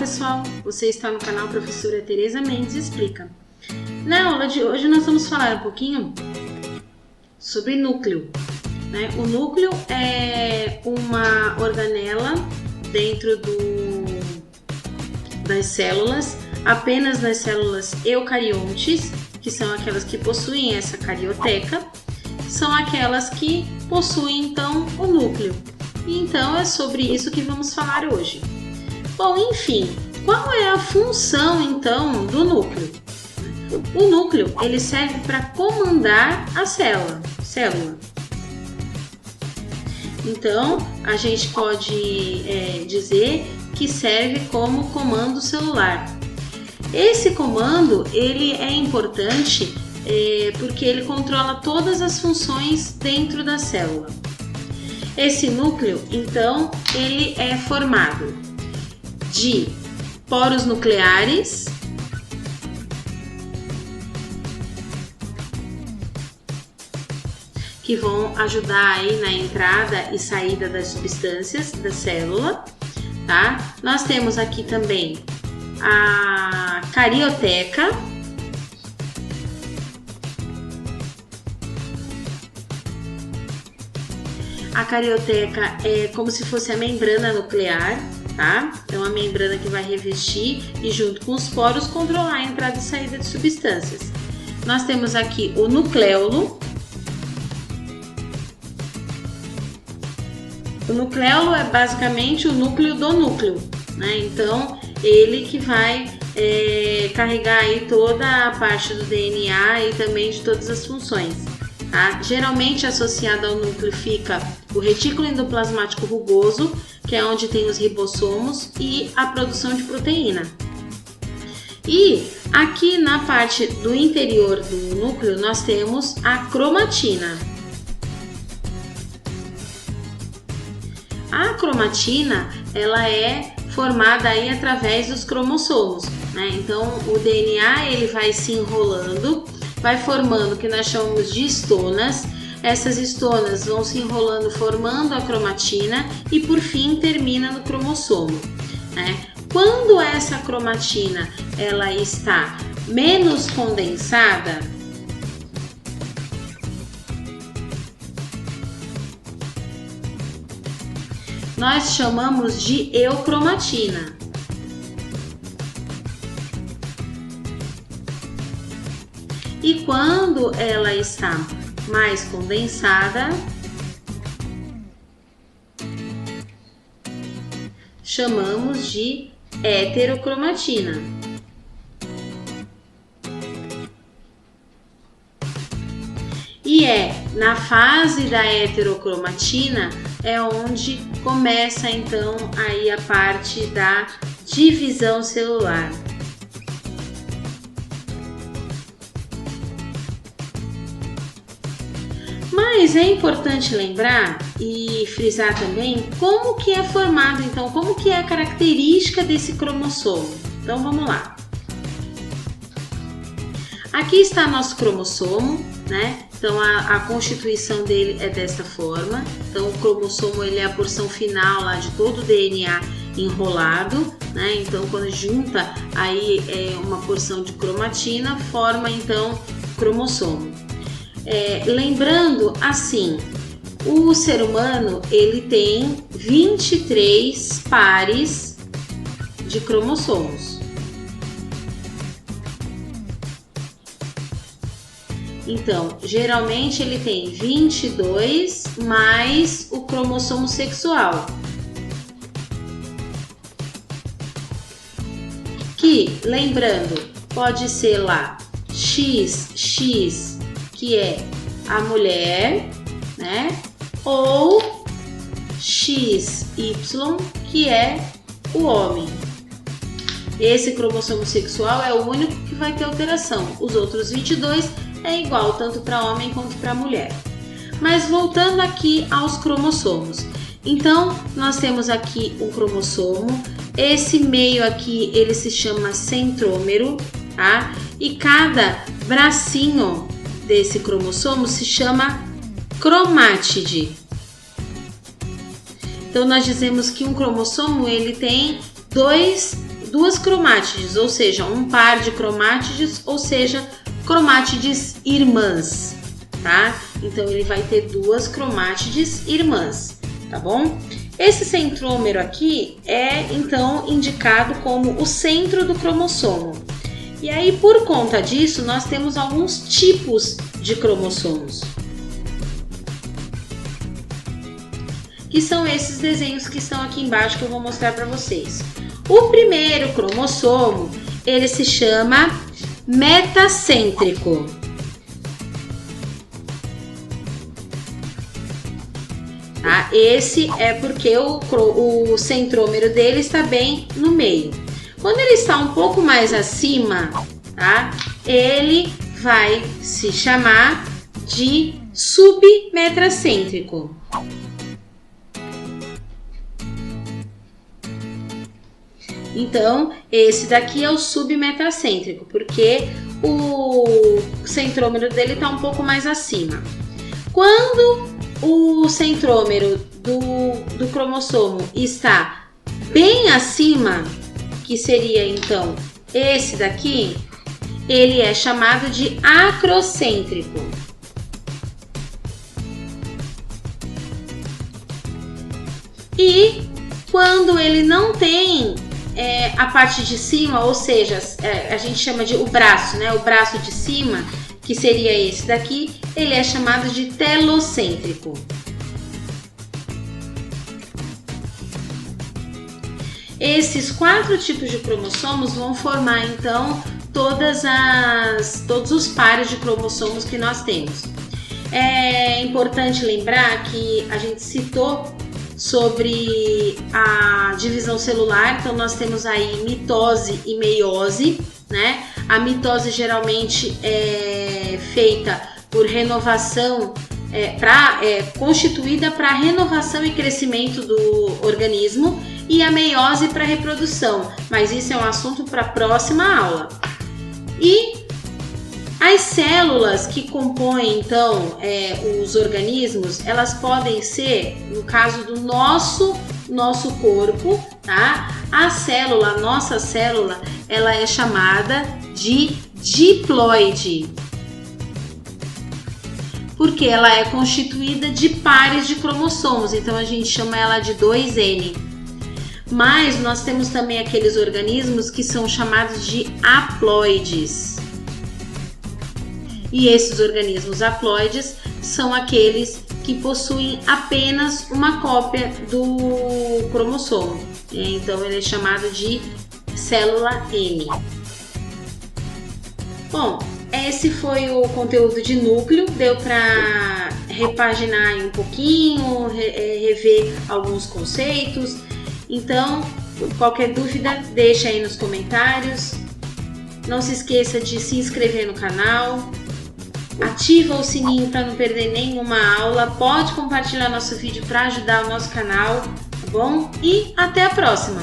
pessoal, você está no canal Professora Tereza Mendes Explica. Na aula de hoje nós vamos falar um pouquinho sobre núcleo, né? O núcleo é uma organela dentro das células, apenas nas células eucariontes, que são aquelas que possuem essa carioteca, são aquelas que possuem então o núcleo. E então é sobre isso que vamos falar hoje. Bom, enfim, qual é a função então do núcleo? O núcleo ele serve para comandar a célula. Então a gente pode dizer que serve como comando celular. Esse comando ele é importante porque ele controla todas as funções dentro da célula. Esse núcleo, então, ele é formado de poros nucleares, que vão ajudar aí na entrada e saída das substâncias da célula, tá? Nós temos aqui também a carioteca, a carioteca é como se fosse a membrana nuclear, tá? Então a membrana que vai revestir e junto com os poros controlar a entrada e saída de substâncias. Nós temos aqui o nucleolo. O nucleolo é basicamente o núcleo do núcleo, né? Então ele que vai carregar aí toda a parte do DNA e também de todas as funções. Tá? Geralmente associado ao núcleo fica o retículo endoplasmático rugoso, que é onde tem os ribossomos e a produção de proteína. E aqui na parte do interior do núcleo nós temos a cromatina. A cromatina ela é formada aí através dos cromossomos, né? Então o DNA ele vai se enrolando, vai formando o que nós chamamos de estonas. Essas estonas vão se enrolando, formando a cromatina e por fim termina no cromossomo, né? Quando essa cromatina ela está menos condensada, nós chamamos de eucromatina. E quando ela está mais condensada, chamamos de heterocromatina. E na fase da heterocromatina é onde começa então aí a parte da divisão celular. Mas é importante lembrar e frisar também como que é formado, então, como que é a característica desse cromossomo. Então, vamos lá. Aqui está nosso cromossomo, né? Então, a constituição dele é desta forma. Então, o cromossomo ele é a porção final lá de todo o DNA enrolado, né? Então, quando junta aí uma porção de cromatina, forma então o cromossomo. Lembrando assim, o ser humano ele tem 23 pares de cromossomos. Então, geralmente ele tem 22 mais o cromossomo sexual, que, lembrando, pode ser lá XX, que é a mulher, né? Ou XY, que é o homem. Esse cromossomo sexual é o único que vai ter alteração. Os outros 22 é igual tanto para homem quanto para mulher. Mas voltando aqui aos cromossomos. Então, nós temos aqui o cromossomo. Esse meio aqui, ele se chama centrômero, tá? E cada bracinho desse cromossomo se chama cromátide. Então nós dizemos que um cromossomo ele tem duas cromátides, ou seja, um par de cromátides, ou seja, cromátides irmãs, tá? Então ele vai ter duas cromátides irmãs, tá bom? Esse centrômero aqui é então indicado como o centro do cromossomo. E aí, por conta disso, nós temos alguns tipos de cromossomos, que são esses desenhos que estão aqui embaixo que eu vou mostrar para vocês. O primeiro cromossomo, ele se chama metacêntrico. Tá? Esse é porque o centrômero dele está bem no meio. Quando ele está um pouco mais acima, tá? Ele vai se chamar de submetracêntrico. Então, esse daqui é o submetracêntrico, porque o centrômero dele está um pouco mais acima. Quando o centrômero do cromossomo está bem acima, que seria então esse daqui, ele é chamado de acrocêntrico. E quando ele não tem a parte de cima, ou seja, a gente chama de o braço, né? O braço de cima, que seria esse daqui, ele é chamado de telocêntrico. Esses 4 tipos de cromossomos vão formar então todos os pares de cromossomos que nós temos. É importante lembrar que a gente citou sobre a divisão celular, então nós temos aí mitose e meiose, né? A mitose geralmente é feita por renovação, constituída para renovação e crescimento do organismo, e a meiose para reprodução, mas isso é um assunto para a próxima aula. E as células que compõem então os organismos, elas podem ser, no caso do nosso corpo, tá? A nossa célula, ela é chamada de diploide, porque ela é constituída de pares de cromossomos, então a gente chama ela de 2N. Mas nós temos também aqueles organismos que são chamados de haploides. E esses organismos haploides são aqueles que possuem apenas uma cópia do cromossomo. Então ele é chamado de célula M. Bom, esse foi o conteúdo de núcleo. Deu para repaginar um pouquinho, rever alguns conceitos. Então, qualquer dúvida, deixa aí nos comentários. Não se esqueça de se inscrever no canal. Ativa o sininho para não perder nenhuma aula. Pode compartilhar nosso vídeo para ajudar o nosso canal, tá bom? E até a próxima!